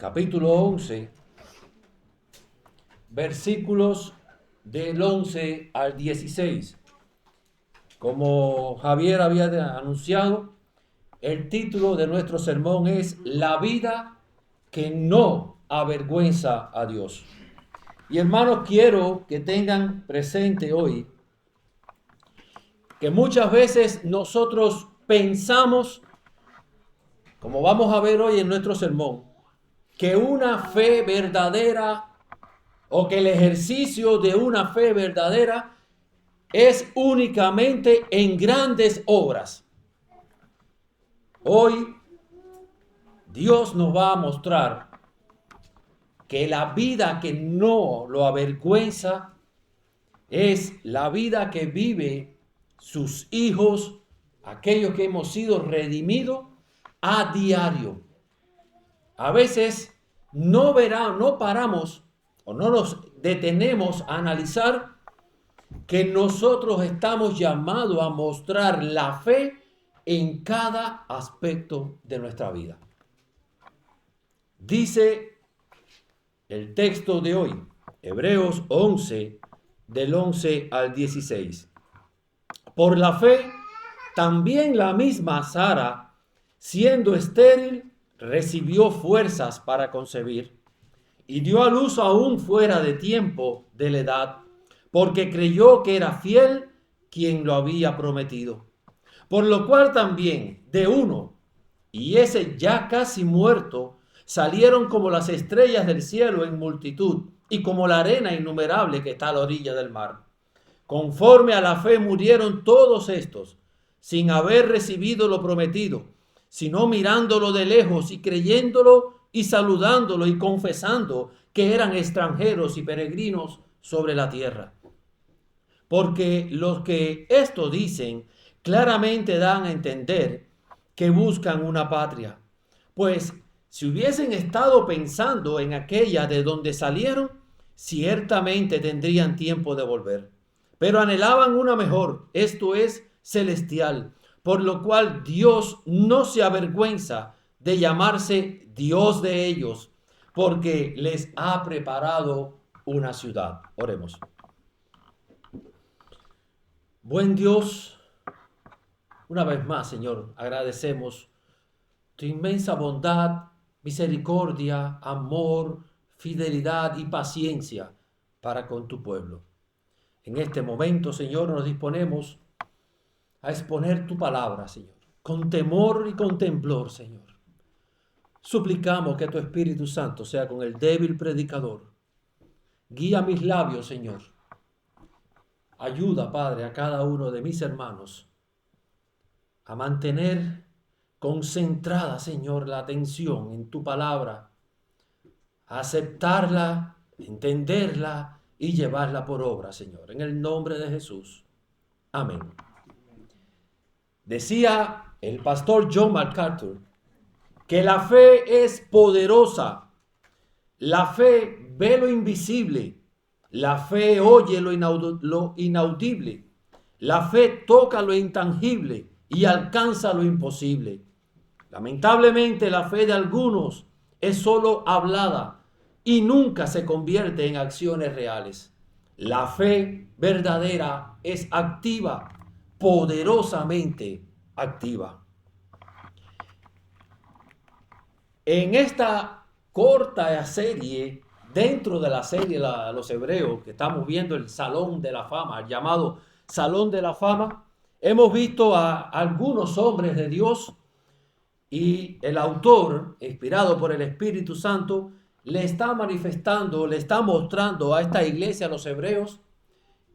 capítulo 11, versículos del 11 al 16. Como Javier había anunciado, el título de nuestro sermón es La vida que no avergüenza a Dios. Y hermanos, quiero que tengan presente hoy que muchas veces nosotros pensamos, como vamos a ver hoy en nuestro sermón, que una fe verdadera o que el ejercicio de una fe verdadera es únicamente en grandes obras. Hoy Dios nos va a mostrar que la vida que no lo avergüenza es la vida que vive sus hijos, aquellos que hemos sido redimidos a diario. A veces no paramos o no nos detenemos a analizar que nosotros estamos llamados a mostrar la fe en cada aspecto de nuestra vida. Dice el texto de hoy, Hebreos 11, del 11 al 16. Por la fe, también la misma Sara, siendo estéril, recibió fuerzas para concebir y dio a luz aún fuera de tiempo de la edad, porque creyó que era fiel quien lo había prometido. Por lo cual también de uno, y ese ya casi muerto, salieron como las estrellas del cielo en multitud, y como la arena innumerable que está a la orilla del mar. Conforme a la fe murieron todos estos, sin haber recibido lo prometido, sino mirándolo de lejos y creyéndolo y saludándolo y confesando que eran extranjeros y peregrinos sobre la tierra. Porque los que esto dicen claramente dan a entender que buscan una patria. Pues si hubiesen estado pensando en aquella de donde salieron, ciertamente tendrían tiempo de volver. Pero anhelaban una mejor, esto es celestial, por lo cual Dios no se avergüenza de llamarse Dios de ellos, porque les ha preparado una ciudad. Oremos. Buen Dios, una vez más, Señor, agradecemos tu inmensa bondad, misericordia, amor, fidelidad y paciencia para con tu pueblo. En este momento, Señor, nos disponemos a exponer tu palabra, Señor, con temor y con temblor, Señor. Suplicamos que tu Espíritu Santo sea con el débil predicador. Guía mis labios, Señor. Ayuda, Padre, a cada uno de mis hermanos a mantener concentrada, Señor, la atención en tu palabra, a aceptarla, entenderla y llevarla por obra, Señor. En el nombre de Jesús. Amén. Decía el pastor John MacArthur que la fe es poderosa. La fe ve lo invisible. La fe oye lo inaudible. La fe toca lo intangible y alcanza lo imposible. Lamentablemente, la fe de algunos es solo hablada y nunca se convierte en acciones reales. La fe verdadera es activa, poderosamente activa. En esta corta serie, dentro de la serie de los hebreos, que estamos viendo el Salón de la Fama, el llamado Salón de la Fama, hemos visto a algunos hombres de Dios y el autor, inspirado por el Espíritu Santo, le está manifestando, le está mostrando a esta iglesia, a los hebreos,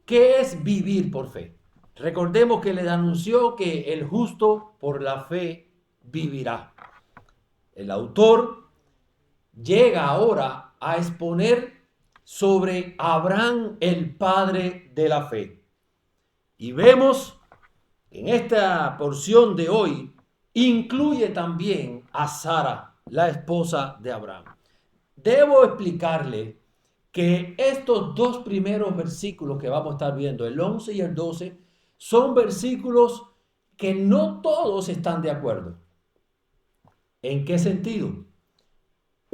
qué es vivir por fe. Recordemos que les anunció que el justo por la fe vivirá. El autor llega ahora a exponer sobre Abraham, el padre de la fe. Y vemos en esta porción de hoy, incluye también a Sara, la esposa de Abraham. Debo explicarle que estos dos primeros versículos que vamos a estar viendo, el 11 y el 12, son versículos que no todos están de acuerdo. ¿En qué sentido?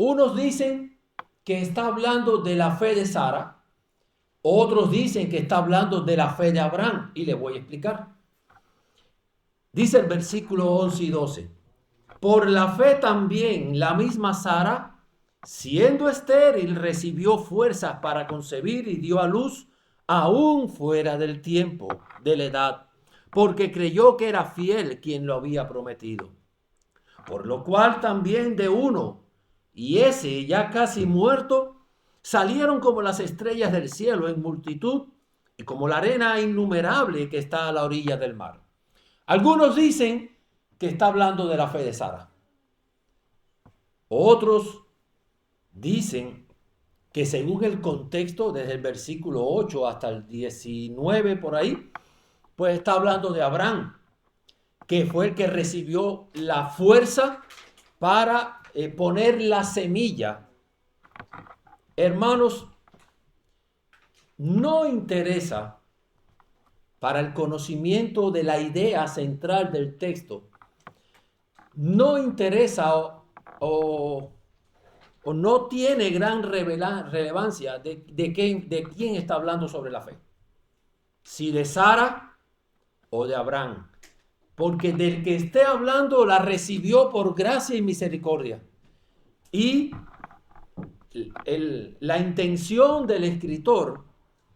Unos dicen que está hablando de la fe de Sara, otros dicen que está hablando de la fe de Abraham, y le voy a explicar. Dice el versículo 11 y 12. Por la fe también la misma Sara, siendo estéril, recibió fuerzas para concebir y dio a luz aún fuera del tiempo, de la edad, porque creyó que era fiel quien lo había prometido. Por lo cual también de uno, y ese ya casi muerto, salieron como las estrellas del cielo en multitud y como la arena innumerable que está a la orilla del mar. Algunos dicen que está hablando de la fe de Sara. Otros dicen que según el contexto, desde el versículo 8 hasta el 19 por ahí, pues está hablando de Abraham, que fue el que recibió la fuerza para poner la semilla. Hermanos, no interesa para el conocimiento de la idea central del texto, no interesa o no tiene gran relevancia de quién está hablando sobre la fe. Si de Sara o de Abraham. Porque del que esté hablando la recibió por gracia y misericordia. Y la intención del escritor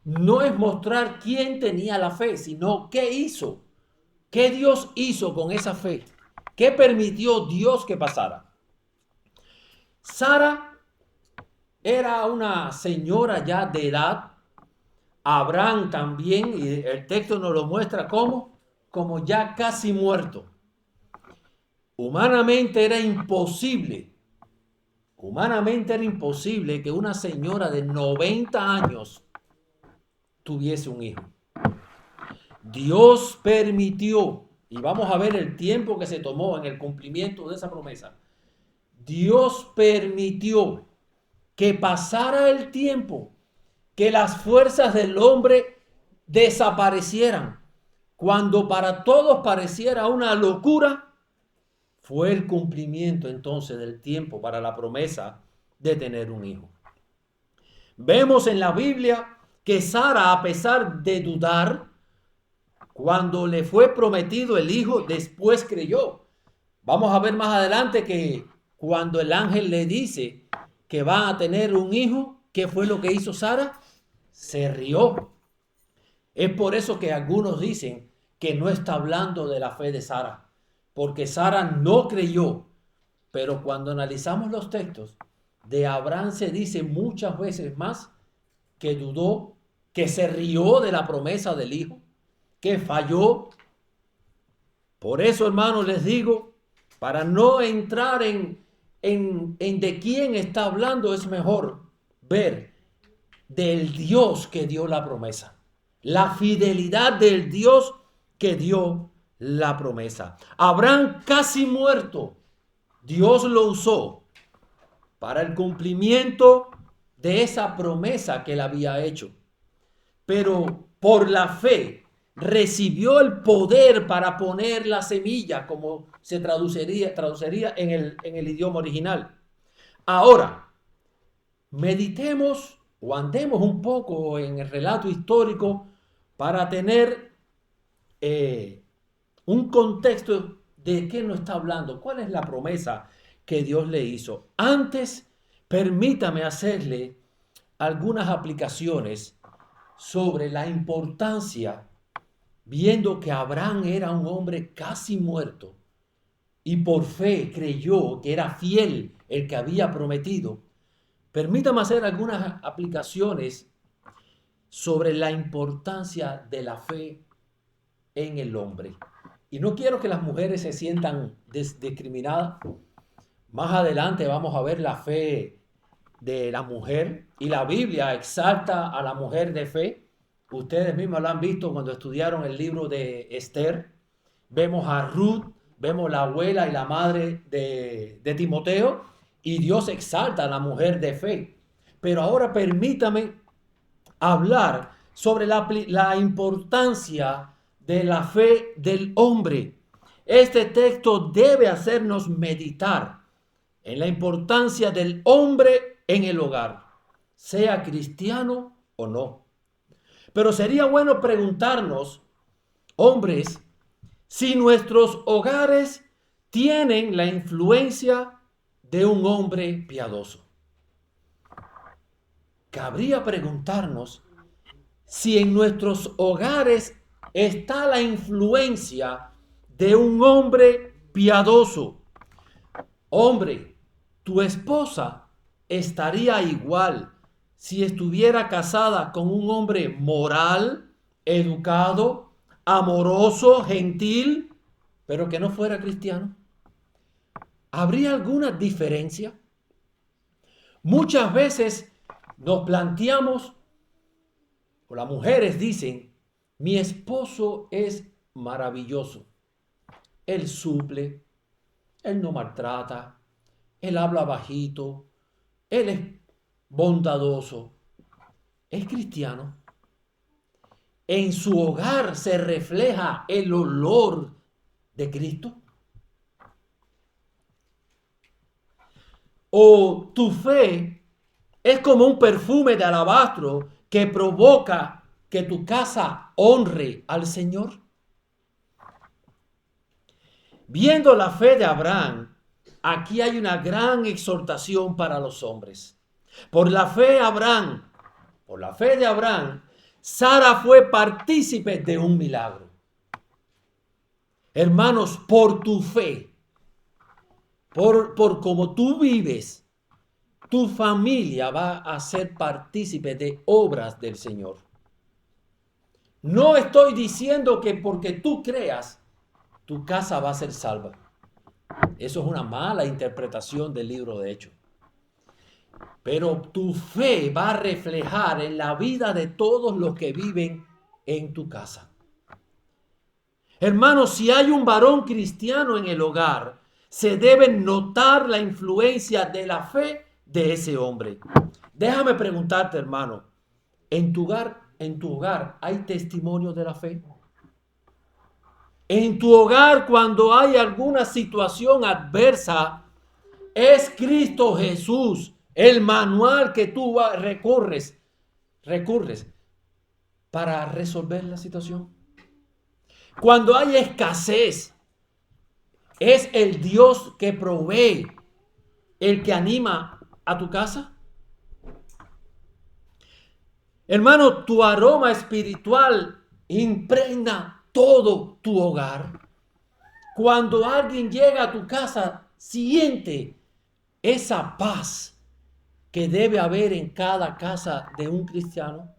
no es mostrar quién tenía la fe, sino qué hizo. ¿Qué Dios hizo con esa fe? ¿Qué permitió Dios que pasara? Sara era una señora ya de edad. Abraham también, y el texto nos lo muestra como ya casi muerto. Humanamente era imposible que una señora de 90 años tuviese un hijo. Dios permitió, y vamos a ver el tiempo que se tomó en el cumplimiento de esa promesa. Dios permitió que pasara el tiempo, que las fuerzas del hombre desaparecieran. Cuando para todos pareciera una locura, fue el cumplimiento entonces del tiempo para la promesa de tener un hijo. Vemos en la Biblia que Sara, a pesar de dudar, cuando le fue prometido el hijo, después creyó. Vamos a ver más adelante que cuando el ángel le dice que va a tener un hijo, ¿qué fue lo que hizo Sara? Se rió. Es por eso que algunos dicen que no está hablando de la fe de Sara, porque Sara no creyó. Pero cuando analizamos los textos, de Abraham se dice muchas veces más que dudó, que se rió de la promesa del hijo, que falló. Por eso, hermanos, les digo, para no entrar en de quién está hablando, es mejor ver del Dios que dio la promesa, la fidelidad del Dios que dio la promesa. Abraham casi muerto, Dios lo usó para el cumplimiento de esa promesa que él había hecho. Pero por la fe recibió el poder para poner la semilla, como se traduciría en el idioma original. Ahora, meditemos o andemos un poco en el relato histórico para tener un contexto de qué nos está hablando, cuál es la promesa que Dios le hizo. Antes, permítame hacerle algunas aplicaciones sobre la importancia, viendo que Abraham era un hombre casi muerto y por fe creyó que era fiel el que había prometido. Permítame hacer algunas aplicaciones sobre la importancia de la fe en el hombre. Y no quiero que las mujeres se sientan discriminadas. Más adelante vamos a ver la fe de la mujer y la Biblia exalta a la mujer de fe. Ustedes mismos lo han visto cuando estudiaron el libro de Esther. Vemos a Ruth, vemos la abuela y la madre de Timoteo, y Dios exalta a la mujer de fe. Pero ahora permítame hablar sobre la importancia de la fe del hombre. Este texto debe hacernos meditar en la importancia del hombre en el hogar, sea cristiano o no. Pero sería bueno preguntarnos, hombres, si nuestros hogares tienen la influencia de un hombre piadoso. Cabría preguntarnos si en nuestros hogares está la influencia de un hombre piadoso. Hombre, tu esposa estaría igual si estuviera casada con un hombre moral, educado, amoroso, gentil, pero que no fuera cristiano. ¿Habría alguna diferencia? Muchas veces nos planteamos, o las mujeres dicen, mi esposo es maravilloso. Él suple, él no maltrata, él habla bajito, él es bondadoso, es cristiano. En su hogar se refleja el olor de Cristo. O tu fe es como un perfume de alabastro que provoca que tu casa honre al Señor. Viendo la fe de Abraham, aquí hay una gran exhortación para los hombres. Por la fe de Abraham, Sara fue partícipe de un milagro. Hermanos, por tu fe, por cómo tú vives, tu familia va a ser partícipe de obras del Señor. No estoy diciendo que porque tú creas, tu casa va a ser salva. Eso es una mala interpretación del libro de Hechos. Pero tu fe va a reflejar en la vida de todos los que viven en tu casa. Hermanos, si hay un varón cristiano en el hogar, se debe notar la influencia de la fe de ese hombre. Déjame preguntarte, hermano, ¿en tu hogar hay testimonio de la fe? En tu hogar, cuando hay alguna situación adversa, es Cristo Jesús el manual que tú recurres para resolver la situación. Cuando hay escasez, es el Dios que provee el que anima a tu casa. Hermano, tu aroma espiritual impregna todo tu hogar. Cuando alguien llega a tu casa, siente esa paz que debe haber en cada casa de un cristiano.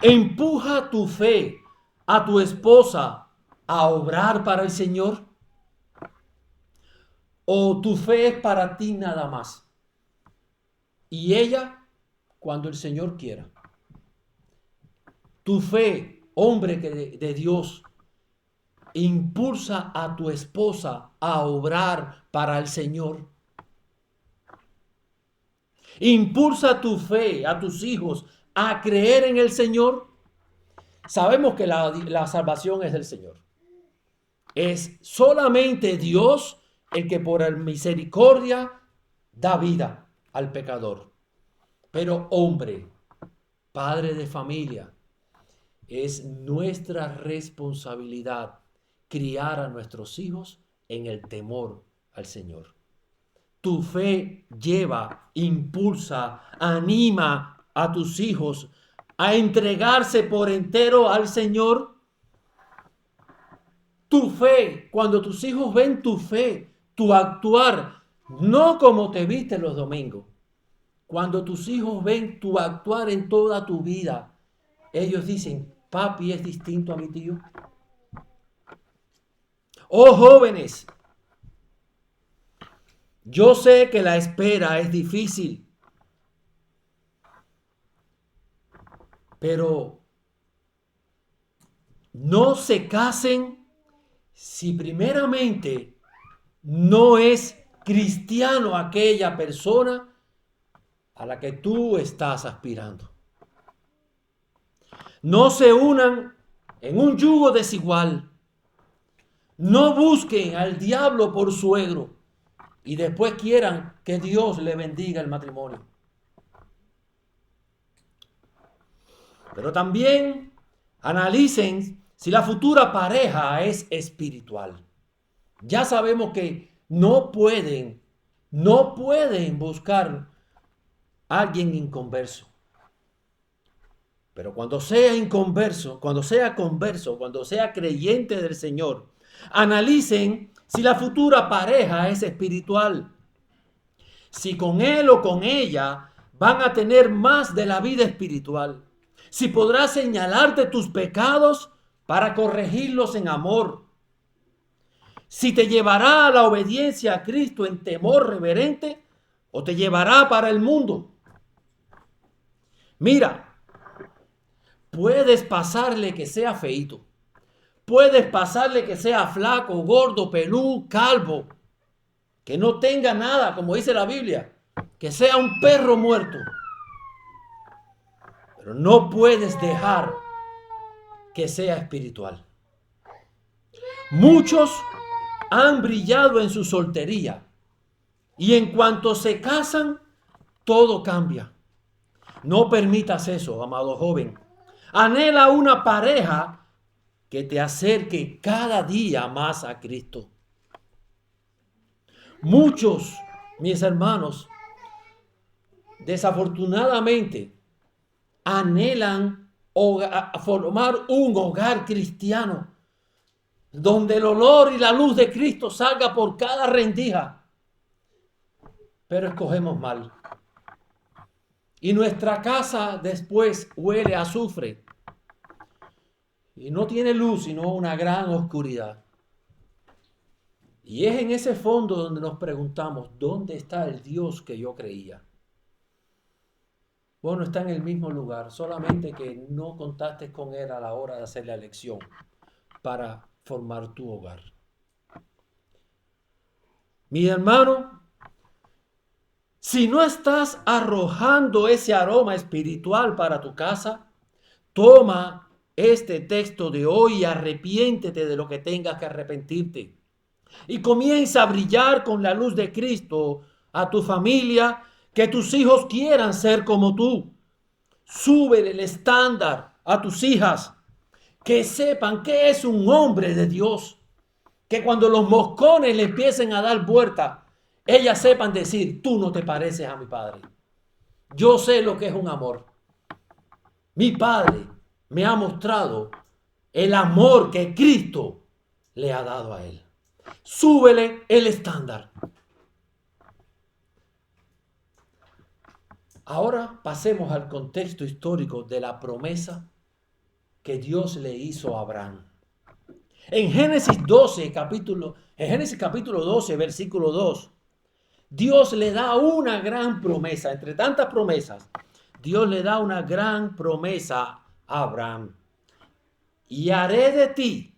Empuja tu fe a tu esposa a obrar para el Señor. ¿O tu fe es para ti nada más? Y ella cuando el Señor quiera. Tu fe, hombre de Dios, impulsa a tu esposa a obrar para el Señor. Impulsa tu fe a tus hijos a creer en el Señor. Sabemos que la salvación es del Señor. Es solamente Dios el que por misericordia da vida al pecador. Pero hombre, padre de familia, es nuestra responsabilidad criar a nuestros hijos en el temor al Señor. Tu fe lleva, impulsa, anima a tus hijos a entregarse por entero al Señor. Tu fe, cuando tus hijos ven tu fe, tu actuar, no como te viste los domingos. Cuando tus hijos ven tu actuar en toda tu vida, ellos dicen, papi es distinto a mi tío. Oh jóvenes, yo sé que la espera es difícil, pero no se casen si primeramente no es cristiano aquella persona a la que tú estás aspirando. No se unan en un yugo desigual. No busquen al diablo por suegro. y después quieran que Dios le bendiga el matrimonio. Pero también analicen si la futura pareja es espiritual. Ya sabemos que no pueden buscar a alguien inconverso. Pero cuando sea inconverso, cuando sea converso, cuando sea creyente del Señor, analicen si la futura pareja es espiritual. Si con él o con ella van a tener más de la vida espiritual. Si podrás señalarte tus pecados para corregirlos en amor. Si te llevará a la obediencia a Cristo en temor reverente o te llevará para el mundo. Mira, puedes pasarle que sea feíto. Puedes pasarle que sea flaco, gordo, pelú, calvo. Que no tenga nada, como dice la Biblia. Que sea un perro muerto. Pero no puedes dejar que sea espiritual. Muchos han brillado en su soltería. Y en cuanto se casan, todo cambia. No permitas eso, amado joven. Anhela una pareja que te acerque cada día más a Cristo. Muchos, mis hermanos, desafortunadamente, anhelan formar un hogar cristiano donde el olor y la luz de Cristo salga por cada rendija. Pero escogemos mal. Y nuestra casa después huele a azufre. Y no tiene luz, sino una gran oscuridad. Y es en ese fondo donde nos preguntamos, ¿dónde está el Dios que yo creía? Bueno, está en el mismo lugar, solamente que no contaste con Él a la hora de hacer la elección para formar tu hogar. Mi hermano, si no estás arrojando ese aroma espiritual para tu casa, toma este texto de hoy y arrepiéntete de lo que tengas que arrepentirte. Y comienza a brillar con la luz de Cristo a tu familia, que tus hijos quieran ser como tú. Súbele el estándar a tus hijas, que sepan que es un hombre de Dios, que cuando los moscones le empiecen a dar vuelta, ellas sepan decir, tú no te pareces a mi padre. Yo sé lo que es un amor. Mi padre me ha mostrado el amor que Cristo le ha dado a él. Súbele el estándar. Ahora pasemos al contexto histórico de la promesa que Dios le hizo a Abraham. En Génesis capítulo 12, versículo 2, Dios le da una gran promesa. Entre tantas promesas, Dios le da una gran promesa a Abraham. Y haré de ti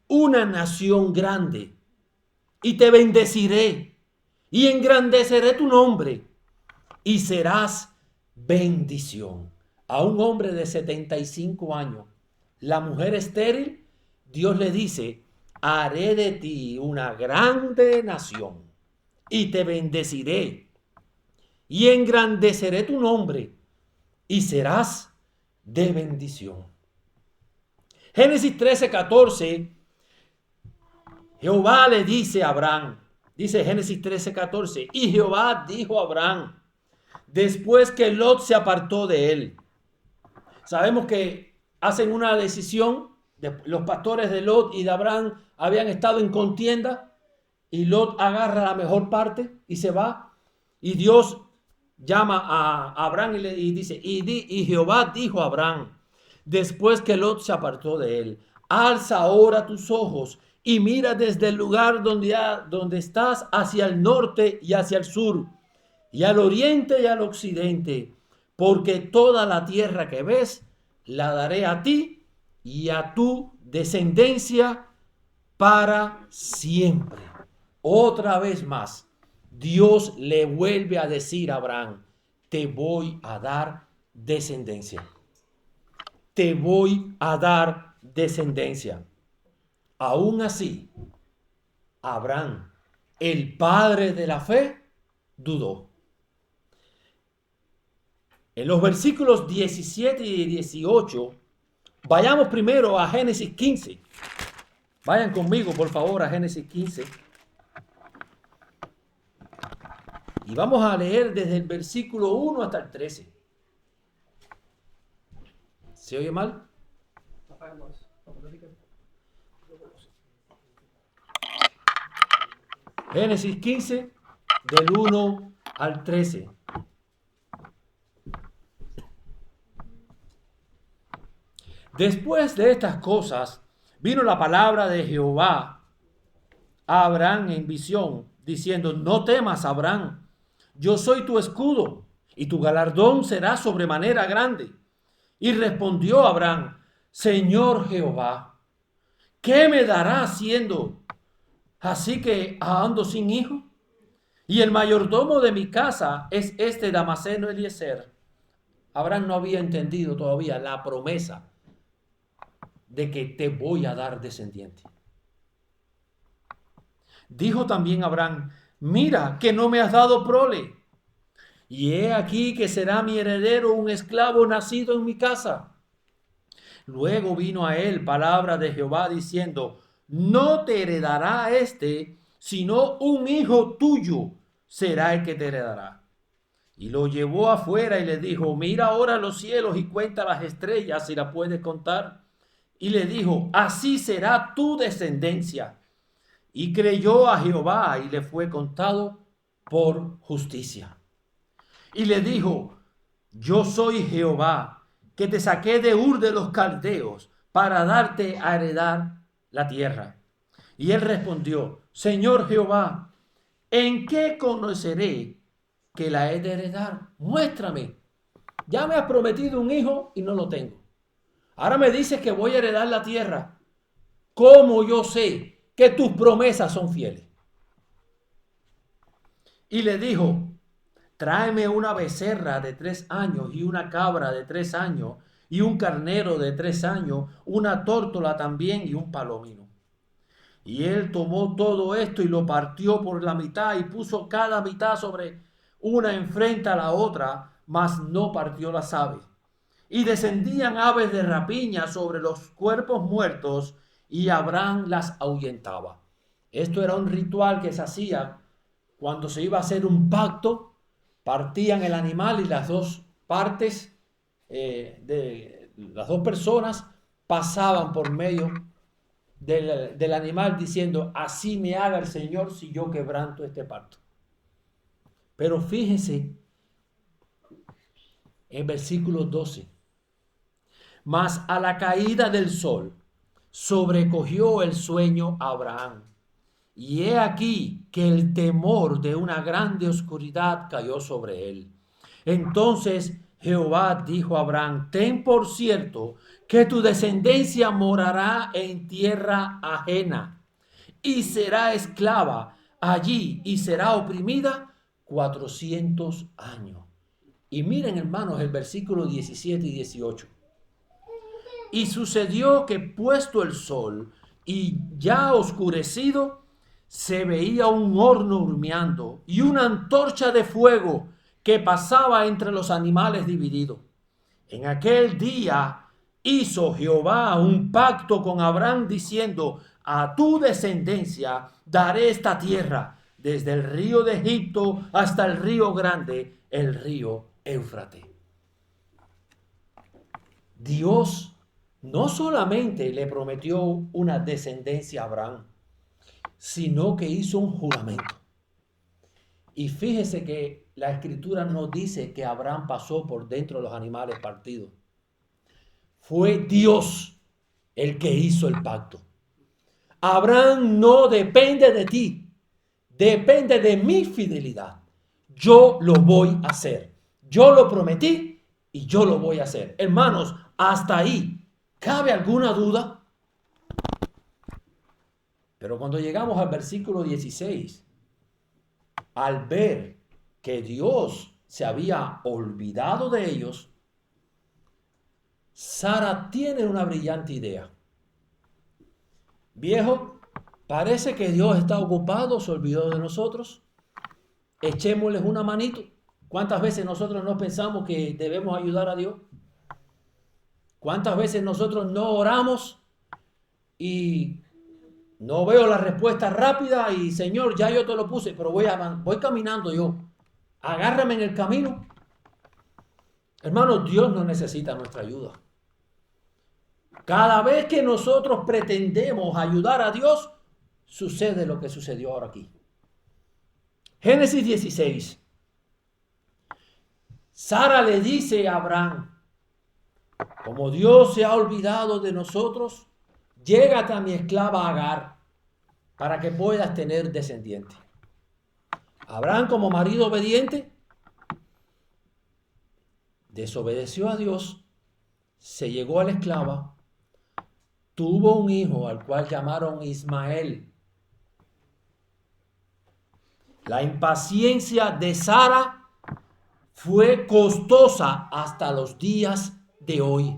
una nación grande, y te bendeciré, y engrandeceré tu nombre, y serás bendición. A un hombre de 75 años, la mujer estéril, Dios le dice, haré de ti una grande nación y te bendeciré y engrandeceré tu nombre y serás de bendición. Génesis 13:14, Jehová le dice a Abraham, dice Génesis 13:14, y Jehová dijo a Abraham, después que Lot se apartó de él. Sabemos que hacen una decisión, los pastores de Lot y de Abraham habían estado en contienda, y Lot agarra la mejor parte y se va, y Dios llama a Abraham y dice, y Jehová dijo a Abraham, después que Lot se apartó de él, alza ahora tus ojos y mira desde el lugar donde estás hacia el norte y hacia el sur, y al oriente y al occidente, porque toda la tierra que ves la daré a ti y a tu descendencia para siempre. Otra vez más, Dios le vuelve a decir a Abraham, te voy a dar descendencia. Te voy a dar descendencia. Aún así, Abraham el padre de la fe, dudó. En los versículos 17 y 18, vayamos primero a Génesis 15. Vayan conmigo, por favor, a Génesis 15. Y vamos a leer desde el versículo 1 hasta el 13. ¿Se oye mal? Génesis 15, del 1 al 13. Después de estas cosas, vino la palabra de Jehová a Abraham en visión, diciendo: no temas, Abraham, yo soy tu escudo, y tu galardón será sobremanera grande. Y respondió Abraham: Señor Jehová, ¿qué me dará siendo así que ando sin hijo? Y el mayordomo de mi casa es este Damaseno Eliezer. Abraham no había entendido todavía la promesa de que te voy a dar descendiente. Dijo también Abraham: mira que no me has dado prole, y he aquí que será mi heredero un esclavo nacido en mi casa. Luego vino a él palabra de Jehová diciendo: no te heredará este, sino un hijo tuyo será el que te heredará. Y lo llevó afuera y le dijo: mira ahora los cielos y cuenta las estrellas si las puedes contar. Y le dijo: así será tu descendencia. Y creyó a Jehová y le fue contado por justicia. Y le dijo: yo soy Jehová, que te saqué de Ur de los Caldeos para darte a heredar la tierra. Y él respondió: Señor Jehová, ¿en qué conoceré que la he de heredar? Muéstrame. Ya me has prometido un hijo y no lo tengo. Ahora me dices que voy a heredar la tierra. ¿Cómo yo sé que tus promesas son fieles? Y le dijo: tráeme una becerra de 3 años y una cabra de 3 años y un carnero de 3 años, una tórtola también y un palomino. Y él tomó todo esto y lo partió por la mitad y puso cada mitad sobre una enfrente a la otra, mas no partió las aves. Y descendían aves de rapiña sobre los cuerpos muertos y Abraham las ahuyentaba. Esto era un ritual que se hacía cuando se iba a hacer un pacto. Partían el animal y las dos partes de las dos personas pasaban por medio del animal diciendo: así me haga el Señor si yo quebranto este pacto. Pero fíjense en versículo 12. Mas a la caída del sol sobrecogió el sueño a Abraham. Y he aquí que el temor de una grande oscuridad cayó sobre él. Entonces Jehová dijo a Abraham: ten por cierto que tu descendencia morará en tierra ajena y será esclava allí y será oprimida 400 años. Y miren, hermanos, el versículo 17 y 18. Y sucedió que puesto el sol y ya oscurecido, se veía un horno humeando y una antorcha de fuego que pasaba entre los animales divididos. En aquel día hizo Jehová un pacto con Abraham diciendo: a tu descendencia daré esta tierra, desde el río de Egipto hasta el río grande, el río Éufrates. Dios no solamente le prometió una descendencia a Abraham, sino que hizo un juramento. Y fíjese que la escritura no dice que Abraham pasó por dentro de los animales partidos. Fue Dios el que hizo el pacto. Abraham no depende de ti, depende de mi fidelidad. Yo lo voy a hacer. Yo lo prometí y yo lo voy a hacer. Hermanos, hasta ahí, ¿cabe alguna duda? Pero cuando llegamos al versículo 16, al ver que Dios se había olvidado de ellos, Sara tiene una brillante idea. Viejo, Parece que Dios está ocupado, se olvidó de nosotros. Echémosles una manito. ¿Cuántas veces nosotros no pensamos que debemos ayudar a Dios? ¿Cuántas veces nosotros no oramos y no veo la respuesta rápida y Señor, ya yo te lo puse, pero voy caminando yo. Agárrame en el camino. Hermanos, Dios no necesita nuestra ayuda. Cada vez que nosotros pretendemos ayudar a Dios, sucede lo que sucedió ahora aquí. Génesis 16. Sara le dice a Abraham, como Dios se ha olvidado de nosotros, llégate a mi esclava Agar para que puedas tener descendiente. Abraham, como marido obediente, desobedeció a Dios, se llegó a la esclava, tuvo un hijo al cual llamaron Ismael. La impaciencia de Sara fue costosa hasta los días de hoy.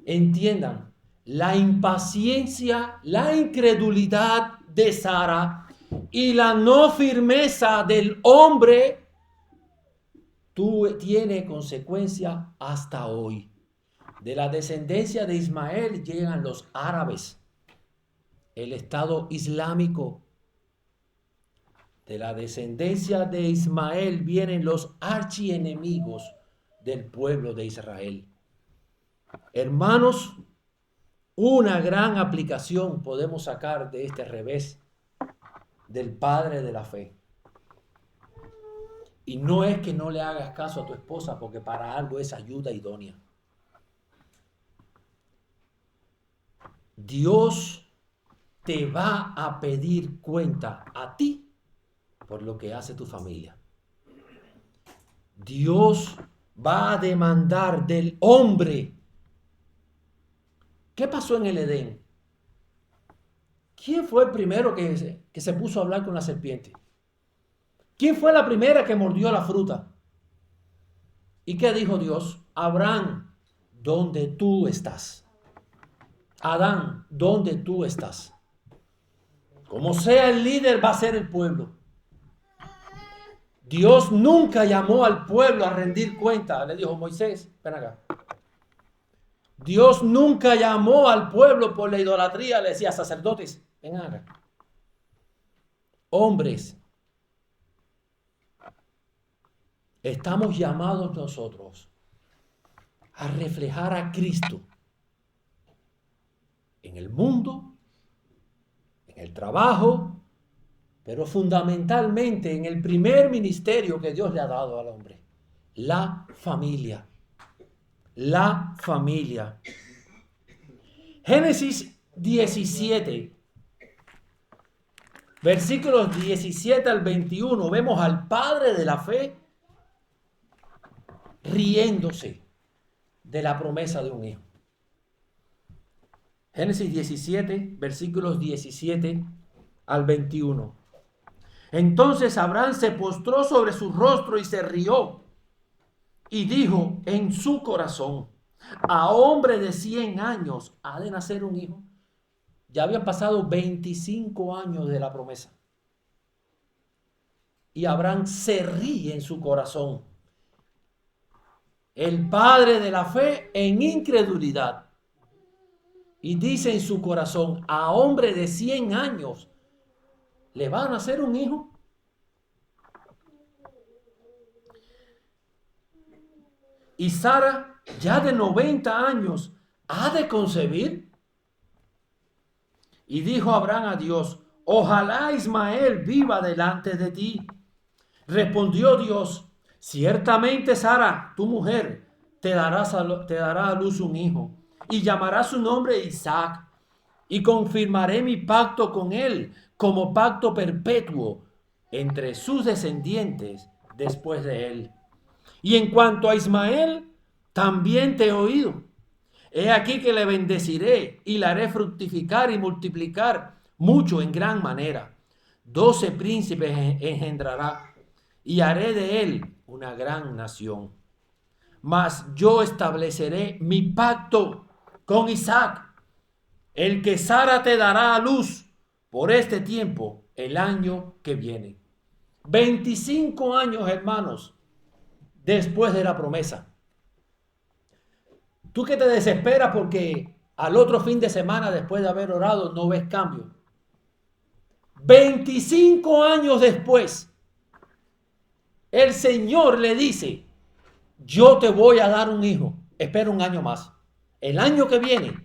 Entiendan, la impaciencia, la incredulidad de Sara y la no firmeza del hombre tiene consecuencia hasta hoy. De la descendencia de Ismael llegan los árabes, el Estado Islámico. De la descendencia de Ismael vienen los archienemigos del pueblo de Israel. Hermanos, una gran aplicación podemos sacar de este revés del padre de la fe. Y no es que no le hagas caso a tu esposa, porque para algo es ayuda idónea. Dios te va a pedir cuenta a ti por lo que hace tu familia. Dios va a demandar del hombre. ¿Qué pasó en el Edén? ¿Quién fue el primero que se puso a hablar con la serpiente? ¿Quién fue la primera que mordió la fruta? ¿Y qué dijo Dios? Abraham, ¿dónde tú estás? Adán, ¿dónde tú estás? Como sea el líder, va a ser el pueblo. Dios nunca llamó al pueblo a rendir cuenta. Le dijo, Moisés, ven acá. Dios nunca llamó al pueblo por la idolatría. Le decía, sacerdotes, ven acá. Hombres, estamos llamados nosotros a reflejar a Cristo en el mundo, en el trabajo, pero fundamentalmente en el primer ministerio que Dios le ha dado al hombre, la familia. La familia. Génesis 17, versículos 17 al 21, vemos al padre de la fe riéndose de la promesa de un hijo. Génesis 17, versículos 17 al 21. Entonces Abraham se postró sobre su rostro y se rió y dijo en su corazón, a hombre de 100 años ha de nacer un hijo. Ya habían pasado 25 años de la promesa. Y Abraham se ríe en su corazón. El padre de la fe en incredulidad. Y dice en su corazón, a hombre de 100 años, ¿le va a nacer un hijo? Y Sara, ya de 90 años, ¿ha de concebir? Y dijo Abraham a Dios, ojalá Ismael viva delante de ti. Respondió Dios, ciertamente Sara, tu mujer, te dará a luz un hijo, y llamará su nombre Isaac, y confirmaré mi pacto con él como pacto perpetuo entre sus descendientes después de él. Y en cuanto a Ismael, también te he oído. He aquí que le bendeciré y le haré fructificar y multiplicar mucho en gran manera. 12 príncipes engendrará y haré de él una gran nación. Mas yo estableceré mi pacto con Isaac el que Sara te dará a luz por este tiempo, el año que viene. 25 años, hermanos, después de la promesa. Tú que te desesperas porque al otro fin de semana, después de haber orado, no ves cambio. 25 años después, el Señor le dice, yo te voy a dar un hijo. Espera un año más. El año que viene,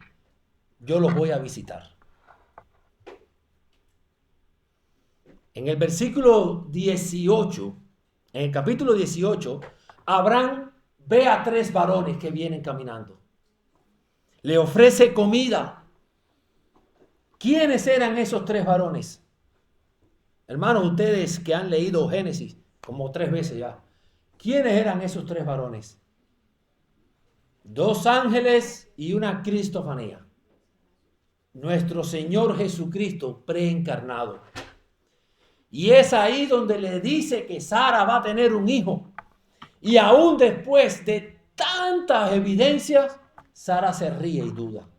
yo los voy a visitar. En el versículo 18, en el capítulo 18, Abraham ve a 3 varones que vienen caminando. Le ofrece comida. ¿Quiénes eran esos 3 varones? Hermanos, ustedes que han leído Génesis como 3 veces ya. ¿Quiénes eran esos 3 varones? 2 ángeles y una cristofanía. Nuestro Señor Jesucristo preencarnado. Y es ahí donde le dice que Sara va a tener un hijo. Y aún después de tantas evidencias, Sara se ríe y duda.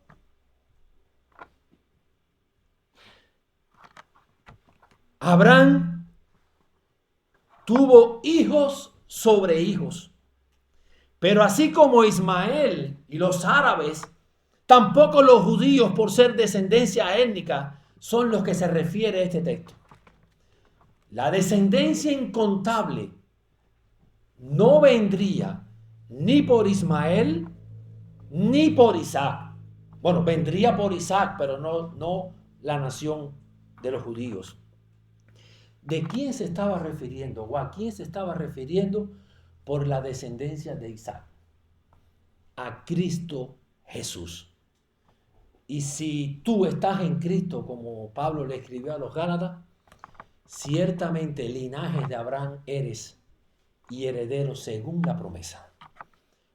Abraham tuvo hijos sobre hijos. Pero así como Ismael y los árabes, tampoco los judíos, por ser descendencia étnica, son los que se refiere a este texto. La descendencia incontable no vendría ni por Ismael ni por Isaac. Bueno, vendría por Isaac, pero no la nación de los judíos. ¿De quién se estaba refiriendo? ¿O a quién se estaba refiriendo por la descendencia de Isaac? A Cristo Jesús. Y si tú estás en Cristo, como Pablo le escribió a los Gálatas, ciertamente linaje de Abraham eres y heredero según la promesa.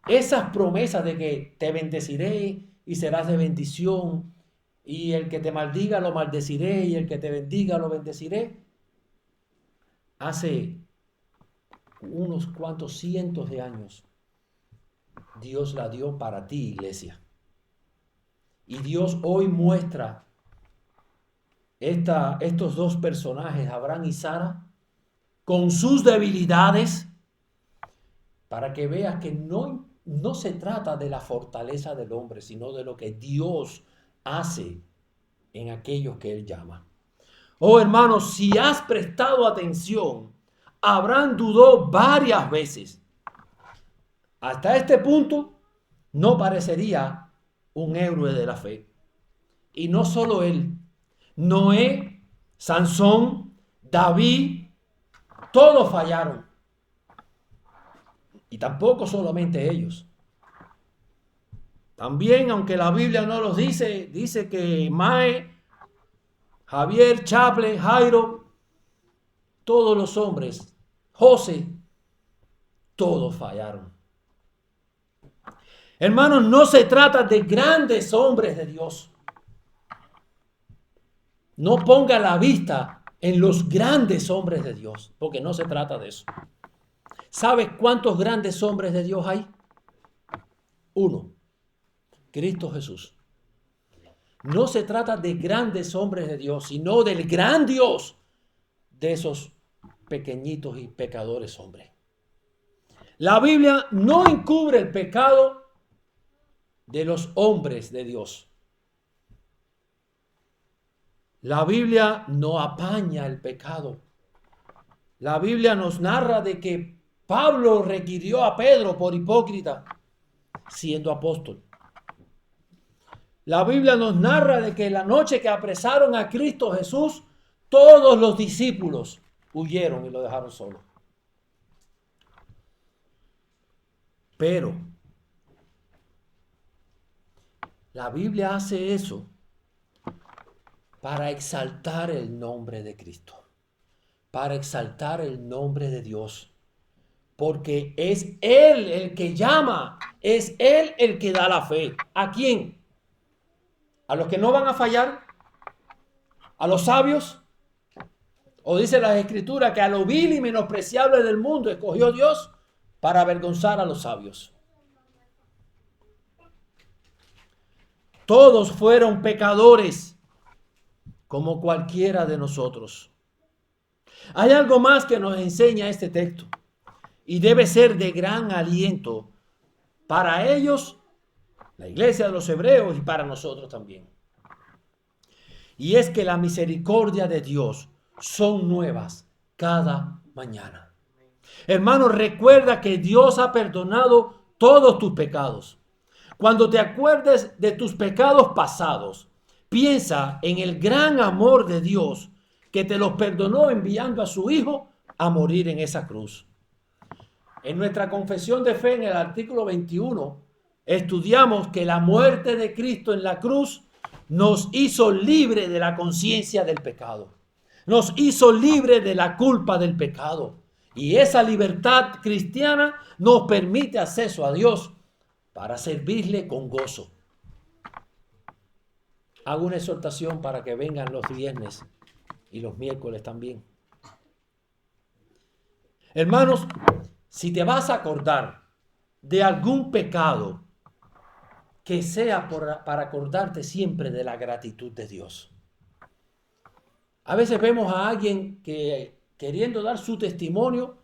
Esas promesas de que te bendeciré y serás de bendición, y el que te maldiga lo maldeciré, y el que te bendiga lo bendeciré, hace unos cuantos cientos de años Dios la dio para ti, iglesia. Y Dios hoy muestra estos 2 personajes, Abraham y Sara, con sus debilidades, para que veas que no se trata de la fortaleza del hombre, sino de lo que Dios hace en aquellos que Él llama. Oh, hermanos, si has prestado atención, Abraham dudó varias veces. Hasta este punto no parecería un héroe de la fe. Y no solo él, Noé, Sansón, David, todos fallaron. Y tampoco solamente ellos. También, aunque la Biblia no los dice, dice que Mae, Javier, Chaple, Jairo, todos los hombres, José, todos fallaron. Hermanos, no se trata de grandes hombres de Dios. No ponga la vista en los grandes hombres de Dios, porque no se trata de eso. ¿Sabes cuántos grandes hombres de Dios hay? 1, Cristo Jesús. No se trata de grandes hombres de Dios, sino del gran Dios de esos pequeñitos y pecadores hombres. La Biblia no encubre el pecado de los hombres de Dios. La Biblia no apaña el pecado. La Biblia nos narra de que Pablo requirió a Pedro por hipócrita, siendo apóstol. La Biblia nos narra de que la noche que apresaron a Cristo Jesús, todos los discípulos huyeron y lo dejaron solo. Pero la Biblia hace eso para exaltar el nombre de Cristo, para exaltar el nombre de Dios, porque es Él el que llama, es Él el que da la fe. ¿A quién? ¿A los que no van a fallar? ¿A los sabios? ¿O dice la Escritura que a lo vil y menospreciable del mundo escogió Dios para avergonzar a los sabios? Todos fueron pecadores, como cualquiera de nosotros. Hay algo más que nos enseña este texto y debe ser de gran aliento para ellos, la iglesia de los hebreos, y para nosotros también. Y es que la misericordia de Dios son nuevas cada mañana. Hermano, recuerda que Dios ha perdonado todos tus pecados. Cuando te acuerdes de tus pecados pasados, piensa en el gran amor de Dios que te los perdonó enviando a su Hijo a morir en esa cruz. En nuestra confesión de fe, en el artículo 21, estudiamos que la muerte de Cristo en la cruz nos hizo libre de la conciencia del pecado. Nos hizo libre de la culpa del pecado. Y esa libertad cristiana nos permite acceso a Dios para servirle con gozo. Hago una exhortación para que vengan los viernes y los miércoles también. Hermanos, si te vas a acordar de algún pecado, que sea para acordarte siempre de la gratitud de Dios. A veces vemos a alguien que, queriendo dar su testimonio,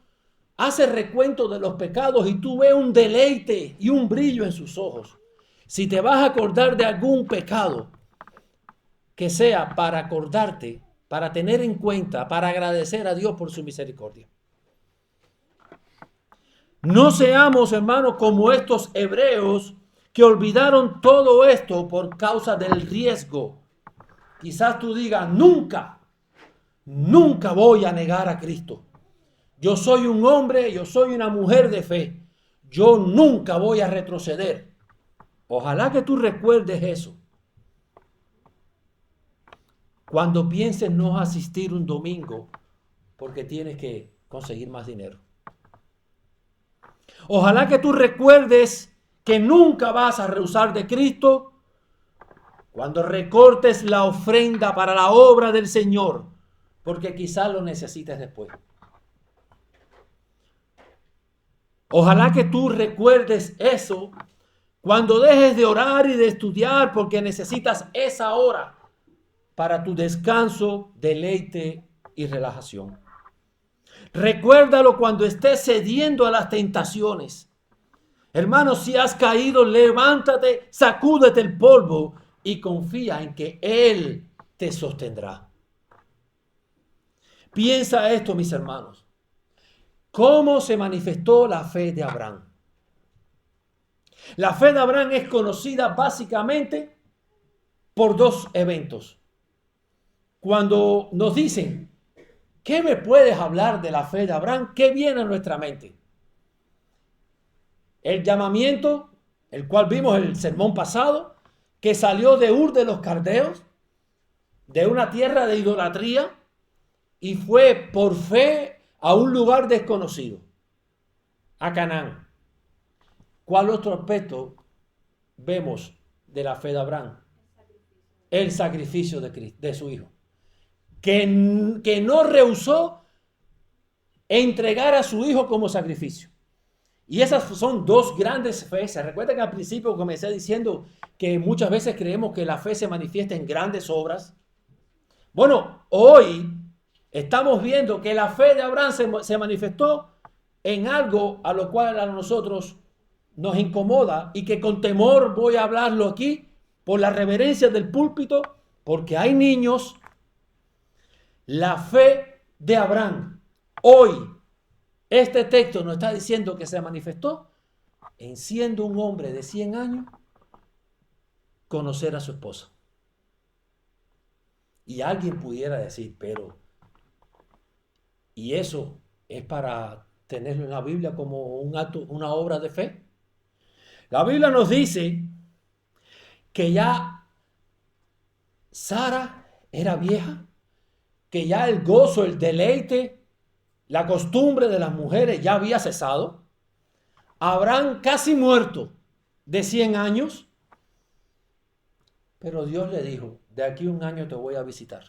hace recuento de los pecados y tú ves un deleite y un brillo en sus ojos. Si te vas a acordar de algún pecado, que sea para acordarte, para tener en cuenta, para agradecer a Dios por su misericordia. No seamos, hermanos, como estos hebreos que olvidaron todo esto por causa del riesgo. Quizás tú digas, nunca voy a negar a Cristo. Yo soy un hombre, yo soy una mujer de fe. Yo nunca voy a retroceder. Ojalá que tú recuerdes eso cuando pienses no asistir un domingo porque tienes que conseguir más dinero. Ojalá que tú recuerdes que nunca vas a rehusar de Cristo cuando recortes la ofrenda para la obra del Señor, porque quizás lo necesites después. Ojalá que tú recuerdes eso cuando dejes de orar y de estudiar, porque necesitas esa hora para tu descanso, deleite y relajación. Recuérdalo cuando estés cediendo a las tentaciones. Hermano, si has caído, levántate, sacúdete el polvo y confía en que Él te sostendrá. Piensa esto, mis hermanos. ¿Cómo se manifestó la fe de Abraham? La fe de Abraham es conocida básicamente por dos eventos. Cuando nos dicen, ¿qué me puedes hablar de la fe de Abraham? ¿Qué viene a nuestra mente? El llamamiento, el cual vimos en el sermón pasado, que salió de Ur de los Caldeos, de una tierra de idolatría, y fue por fe a un lugar desconocido, a Canaán. ¿Cuál otro aspecto vemos de la fe de Abraham? El sacrificio de su hijo. Que no rehusó entregar a su hijo como sacrificio. Y esas son dos grandes fe. ¿Se recuerdan que al principio comencé diciendo que muchas veces creemos que la fe se manifiesta en grandes obras? Bueno, hoy estamos viendo que la fe de Abraham se manifestó en algo a lo cual a nosotros nos incomoda y que con temor voy a hablarlo aquí por la reverencia del púlpito, porque hay niños. La fe de Abraham, hoy, este texto nos está diciendo que se manifestó en siendo un hombre de 100 años, conocer a su esposa. Y alguien pudiera decir, pero, ¿y eso es para tenerlo en la Biblia como un acto, una obra de fe? La Biblia nos dice que ya Sara era vieja, que ya el gozo, el deleite, la costumbre de las mujeres ya había cesado. Abraham casi muerto de 100 años, pero Dios le dijo, de aquí a un año te voy a visitar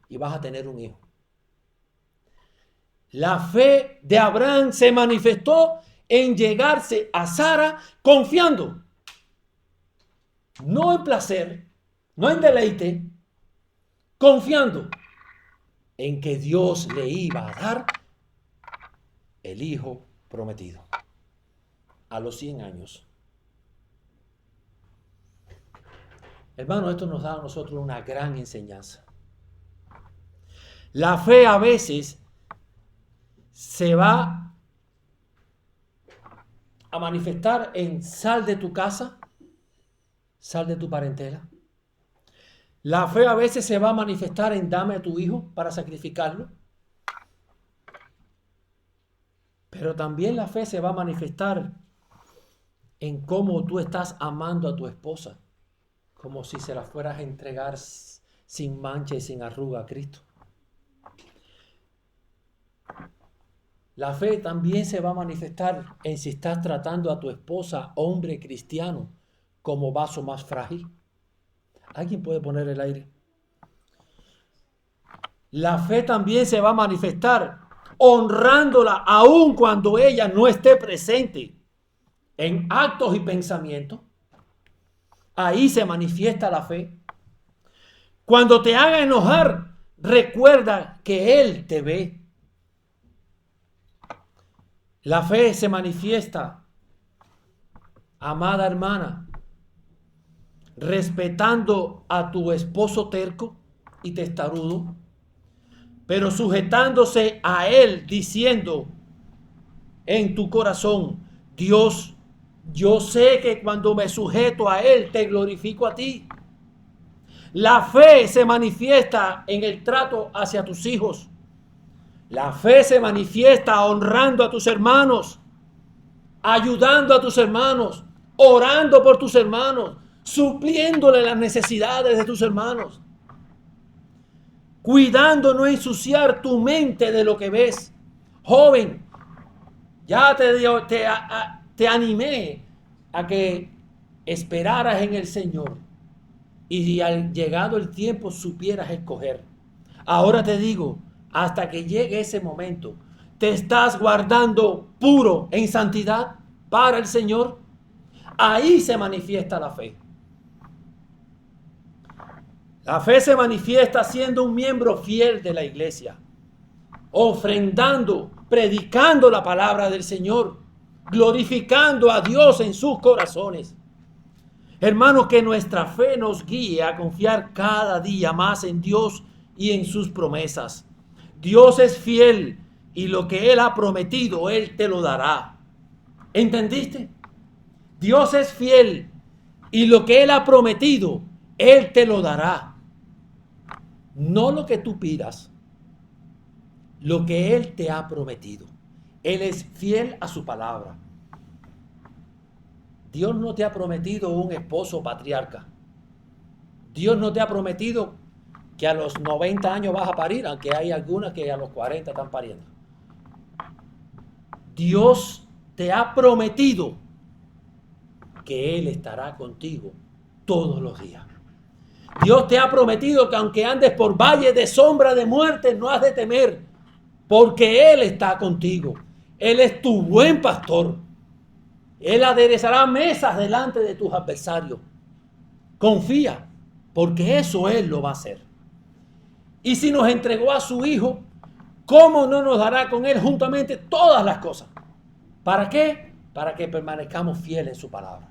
y vas a tener un hijo. La fe de Abraham se manifestó en llegarse a Sara confiando. no en placer, no en deleite, confiando en que Dios le iba a dar el hijo prometido a los 100 años. Hermano, esto nos da a nosotros una gran enseñanza. La fe a veces se va a manifestar en sal de tu casa, sal de tu parentela. La fe a veces se va a manifestar en dame a tu hijo para sacrificarlo. Pero también la fe se va a manifestar en cómo tú estás amando a tu esposa, como si se la fueras a entregar sin mancha y sin arruga a Cristo. La fe también se va a manifestar en si estás tratando a tu esposa, hombre cristiano, como vaso más frágil. ¿Alguien puede poner el aire? La fe también se va a manifestar honrándola aun cuando ella no esté presente en actos y pensamientos. Ahí se manifiesta la fe. Cuando te haga enojar, recuerda que Él te ve. La fe se manifiesta, amada hermana, respetando a tu esposo terco y testarudo, pero sujetándose a Él, diciendo en tu corazón: Dios, yo sé que cuando me sujeto a Él, te glorifico a ti. La fe se manifiesta en el trato hacia tus hijos. La fe se manifiesta honrando a tus hermanos, ayudando a tus hermanos, orando por tus hermanos, supliéndole las necesidades de tus hermanos, cuidando no ensuciar tu mente de lo que ves. Joven, ya te animé a que esperaras en el Señor y al llegado el tiempo supieras escoger. Ahora te digo, hasta que llegue ese momento, ¿te estás guardando puro en santidad para el Señor? Ahí se manifiesta la fe. La fe se manifiesta siendo un miembro fiel de la iglesia, ofrendando, predicando la palabra del Señor, glorificando a Dios en sus corazones. Hermanos, que nuestra fe nos guíe a confiar cada día más en Dios y en sus promesas. Dios es fiel y lo que Él ha prometido, Él te lo dará. ¿Entendiste? Dios es fiel y lo que Él ha prometido, Él te lo dará. No lo que tú pidas, lo que Él te ha prometido. Él es fiel a su palabra. Dios no te ha prometido un esposo patriarca. Dios no te ha prometido que a los 90 años vas a parir, aunque hay algunas que a los 40 están pariendo. Dios te ha prometido que Él estará contigo todos los días. Dios te ha prometido que aunque andes por valle de sombra de muerte, no has de temer, porque Él está contigo. Él es tu buen pastor. Él aderezará mesas delante de tus adversarios. Confía, porque eso Él lo va a hacer. Y si nos entregó a su Hijo, ¿cómo no nos dará con Él juntamente todas las cosas? ¿Para qué? Para que permanezcamos fieles en su palabra.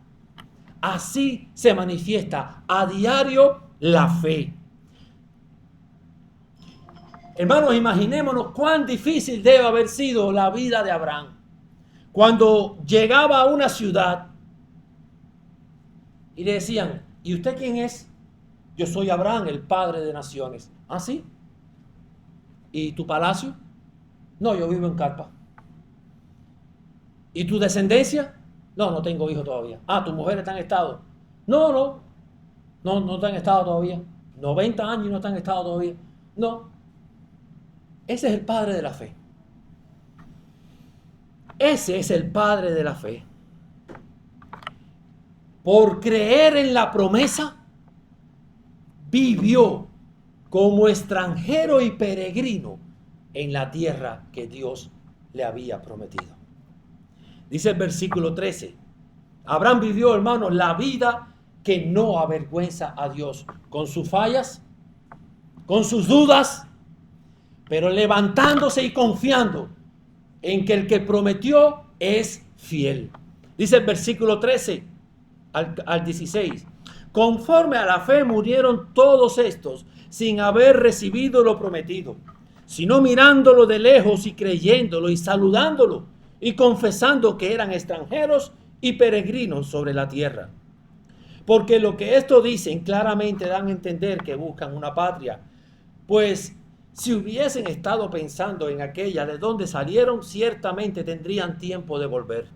Así se manifiesta a diario la fe. Hermanos, imaginémonos cuán difícil debe haber sido la vida de Abraham. Cuando llegaba a una ciudad y le decían: ¿y usted quién es? Yo soy Abraham, el padre de naciones. ¿Ah, sí? ¿Y tu palacio? No, yo vivo en carpa. ¿Y tu descendencia? No, no tengo hijos todavía. Ah, ¿tu mujer está en estado? No está en estado todavía. 90 años y no está en estado todavía. No. Ese es el padre de la fe. Ese es el padre de la fe. Por creer en la promesa, vivió como extranjero y peregrino en la tierra que Dios le había prometido. Dice el versículo 13. Abraham vivió, hermanos, la vida que no avergüenza a Dios con sus fallas, con sus dudas, pero levantándose y confiando en que el que prometió es fiel. Dice el versículo 13 al 16. Conforme a la fe murieron todos estos sin haber recibido lo prometido, sino mirándolo de lejos y creyéndolo y saludándolo y confesando que eran extranjeros y peregrinos sobre la tierra. Porque lo que estos dicen claramente dan a entender que buscan una patria, pues si hubiesen estado pensando en aquella de donde salieron, ciertamente tendrían tiempo de volver.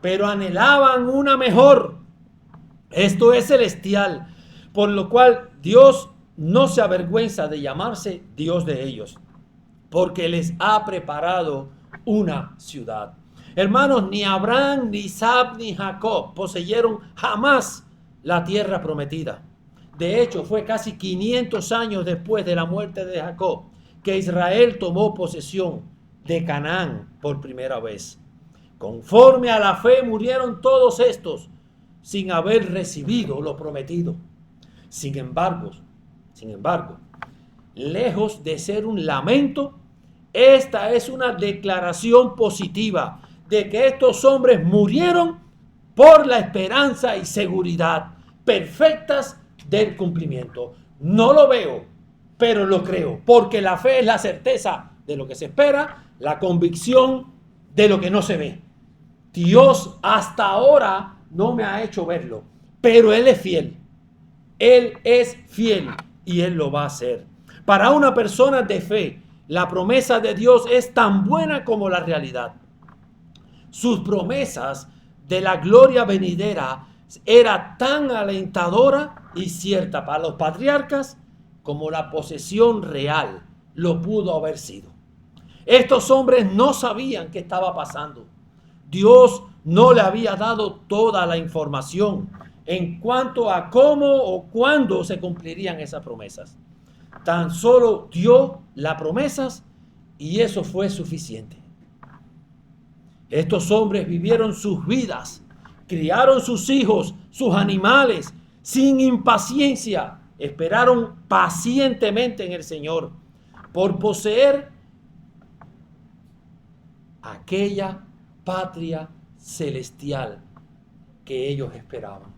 Pero anhelaban una mejor, esto es celestial, por lo cual Dios no se avergüenza de llamarse Dios de ellos, porque les ha preparado una ciudad. Hermanos, ni Abraham, ni Isaac, ni Jacob poseyeron jamás la tierra prometida. De hecho, fue casi 500 años después de la muerte de Jacob que Israel tomó posesión de Canaán por primera vez. Conforme a la fe murieron todos estos sin haber recibido lo prometido. Sin embargo, lejos de ser un lamento, esta es una declaración positiva de que estos hombres murieron por la esperanza y seguridad perfectas del cumplimiento. No lo veo, pero lo creo, porque la fe es la certeza de lo que se espera, la convicción de lo que no se ve. Dios hasta ahora no me ha hecho verlo, pero Él es fiel. Él es fiel y Él lo va a hacer. Para una persona de fe, la promesa de Dios es tan buena como la realidad. Sus promesas de la gloria venidera era tan alentadora y cierta para los patriarcas como la posesión real lo pudo haber sido. Estos hombres no sabían qué estaba pasando. Dios no le había dado toda la información en cuanto a cómo o cuándo se cumplirían esas promesas. Tan solo dio las promesas y eso fue suficiente. Estos hombres vivieron sus vidas, criaron sus hijos, sus animales, sin impaciencia, esperaron pacientemente en el Señor por poseer aquella patria celestial que ellos esperaban.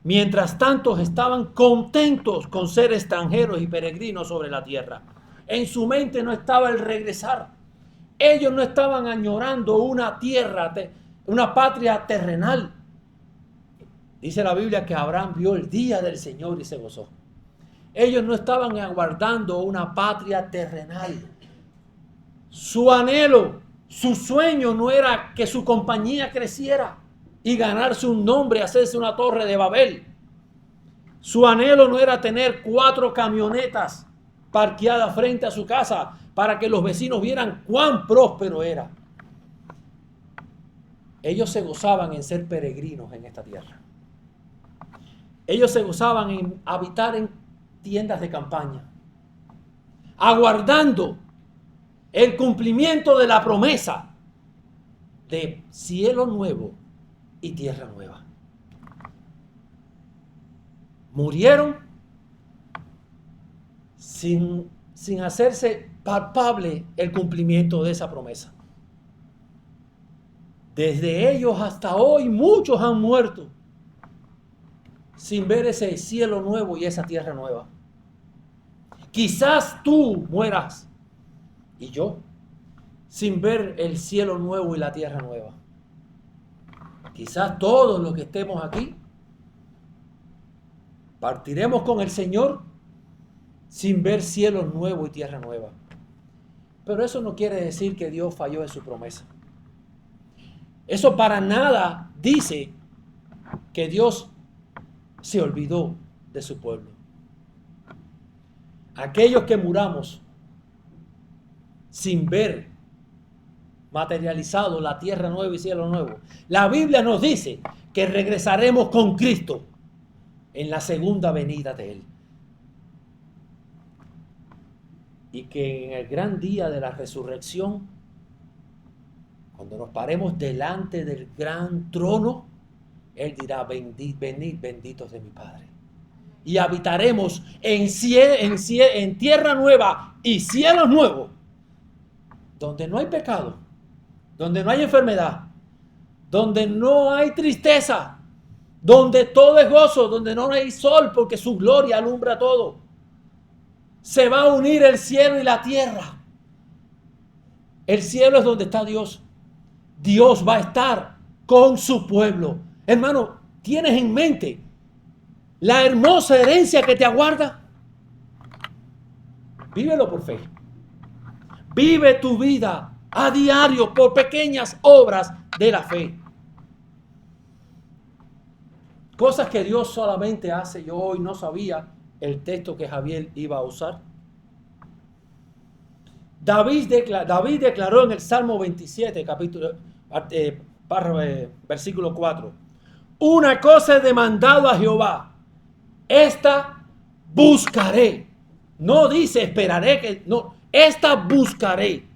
Mientras tanto estaban contentos con ser extranjeros y peregrinos sobre la tierra. En su mente no estaba el regresar. Ellos no estaban añorando una tierra, una patria terrenal. Dice la Biblia que Abraham vio el día del Señor y se gozó. Ellos no estaban aguardando una patria terrenal. Su anhelo, su sueño no era que su compañía creciera y ganarse un nombre, hacerse una torre de Babel. Su anhelo no era tener 4 camionetas parqueadas frente a su casa para que los vecinos vieran cuán próspero era. Ellos se gozaban en ser peregrinos en esta tierra. Ellos se gozaban en habitar en tiendas de campaña, aguardando el cumplimiento de la promesa de cielo nuevo y tierra nueva. Murieron sin hacerse palpable el cumplimiento de esa promesa. Desde ellos hasta hoy muchos han muerto sin ver ese cielo nuevo y esa tierra nueva. Quizás tú mueras y yo sin ver el cielo nuevo y la tierra nueva. Quizás todos los que estemos aquí partiremos con el Señor sin ver cielo nuevo y tierra nueva. Pero eso no quiere decir que Dios falló en su promesa. Eso para nada dice que Dios se olvidó de su pueblo. Aquellos que muramos sin ver materializado la tierra nueva y cielo nuevo, la Biblia nos dice que regresaremos con Cristo en la segunda venida de Él. Y que en el gran día de la resurrección, cuando nos paremos delante del gran trono, Él dirá, venid benditos de mi Padre. Y habitaremos en tierra nueva y cielos nuevos, donde no hay pecado, donde no hay enfermedad, donde no hay tristeza, donde todo es gozo, donde no hay sol, porque su gloria alumbra todo. Se va a unir el cielo y la tierra. El cielo es donde está Dios. Dios va a estar con su pueblo. Hermano, ¿tienes en mente la hermosa herencia que te aguarda? Vívelo por fe. Vive tu vida a diario por pequeñas obras de la fe. Cosas que Dios solamente hace. Yo hoy no sabía el texto que Javier iba a usar. David declaró en el Salmo 27, versículo 4. Una cosa he demandado a Jehová, esta buscaré. No dice esperaré, esta buscaré.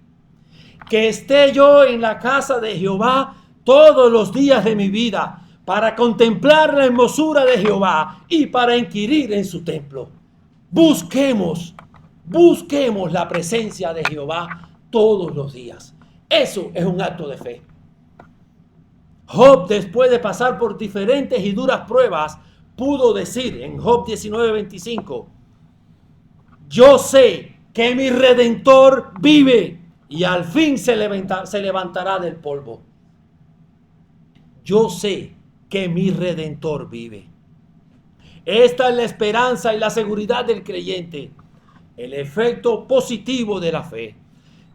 Que esté yo en la casa de Jehová todos los días de mi vida, para contemplar la hermosura de Jehová y para inquirir en su templo. Busquemos la presencia de Jehová todos los días. Eso es un acto de fe. Job, después de pasar por diferentes y duras pruebas, pudo decir en Job 19:25, yo sé que mi Redentor vive y al fin se levantará del polvo. Yo sé que mi Redentor vive. Esta es la esperanza y la seguridad del creyente, el efecto positivo de la fe.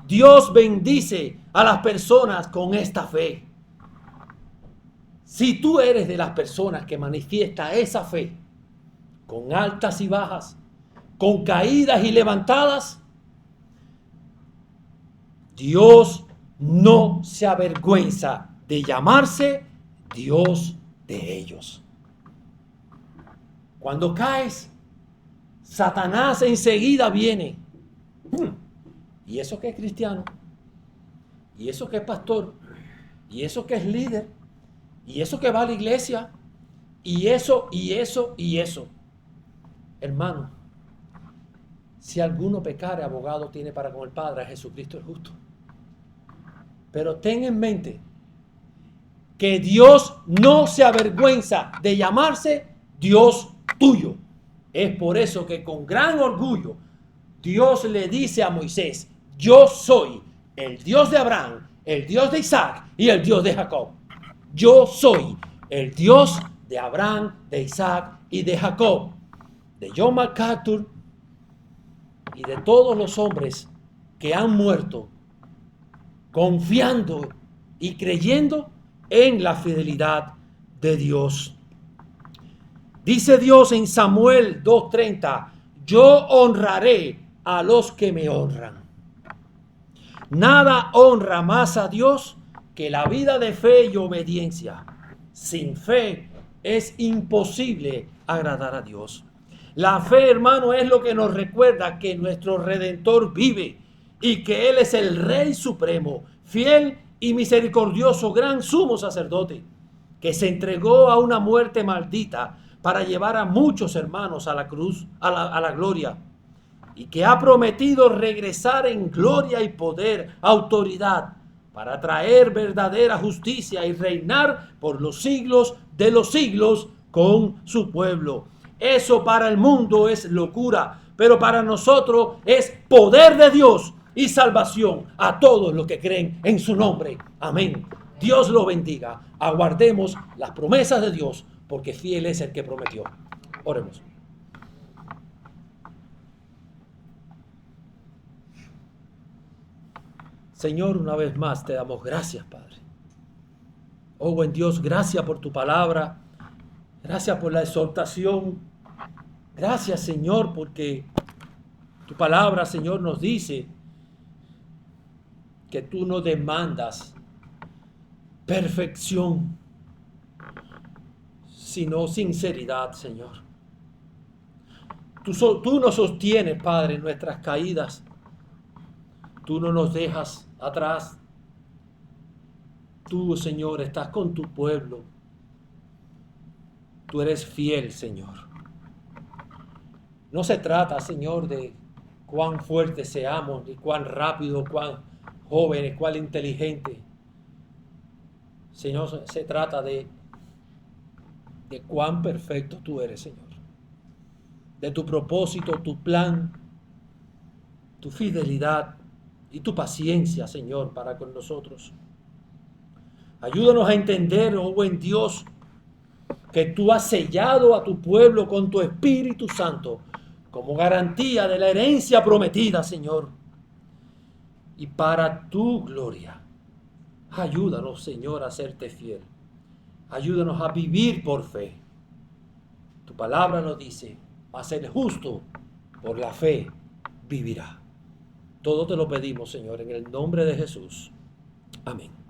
Dios bendice a las personas con esta fe. Si tú eres de las personas que manifiesta esa fe, con altas y bajas, con caídas y levantadas, Dios no se avergüenza de llamarse Dios de ellos. Cuando caes, Satanás enseguida viene. ¿Y eso que es cristiano? ¿Y eso que es pastor? ¿Y eso que es líder? ¿Y eso que va a la iglesia? ¿Y eso, y eso, y eso? Hermano, si alguno pecare, abogado tiene para con el Padre, Jesucristo el justo. Pero ten en mente que Dios no se avergüenza de llamarse Dios tuyo. Es por eso que con gran orgullo Dios le dice a Moisés, yo soy el Dios de Abraham, el Dios de Isaac y el Dios de Jacob. Yo soy el Dios de Abraham, de Isaac y de Jacob. De John MacArthur y de todos los hombres que han muerto confiando y creyendo en la fidelidad de Dios. Dice Dios en Samuel 2:30, yo honraré a los que me honran. Nada honra más a Dios que la vida de fe y obediencia. Sin fe es imposible agradar a Dios. La fe, hermano, es lo que nos recuerda que nuestro Redentor vive y que Él es el Rey Supremo, fiel y misericordioso, gran sumo sacerdote, que se entregó a una muerte maldita para llevar a muchos hermanos a la cruz, a la gloria, y que ha prometido regresar en gloria y poder, autoridad, para traer verdadera justicia y reinar por los siglos de los siglos con su pueblo. Eso para el mundo es locura, pero para nosotros es poder de Dios y salvación a todos los que creen en su nombre. Amén. Dios lo bendiga. Aguardemos las promesas de Dios, porque fiel es el que prometió. Oremos. Señor, una vez más te damos gracias, Padre. Oh, buen Dios, gracias por tu palabra. Gracias por la exhortación. Gracias, Señor, porque tu palabra, Señor, nos dice que tú no demandas perfección, sino sinceridad, Señor. Tú nos sostienes, Padre, en nuestras caídas. Tú no nos dejas atrás. Tú, Señor, estás con tu pueblo. tú eres fiel, Señor. No se trata, Señor, de cuán fuertes seamos, ni cuán rápido, cuán jóvenes, cuán inteligentes. Señor, se trata de cuán perfecto tú eres, Señor. De tu propósito, tu plan, tu fidelidad y tu paciencia, Señor, para con nosotros. Ayúdanos a entender, oh buen Dios, que tú has sellado a tu pueblo con tu Espíritu Santo como garantía de la herencia prometida, Señor. Y para tu gloria, ayúdanos, Señor, a serte fiel. Ayúdanos a vivir por fe. Tu palabra nos dice, mas el justo por la fe vivirá. Todo te lo pedimos, Señor, en el nombre de Jesús. Amén.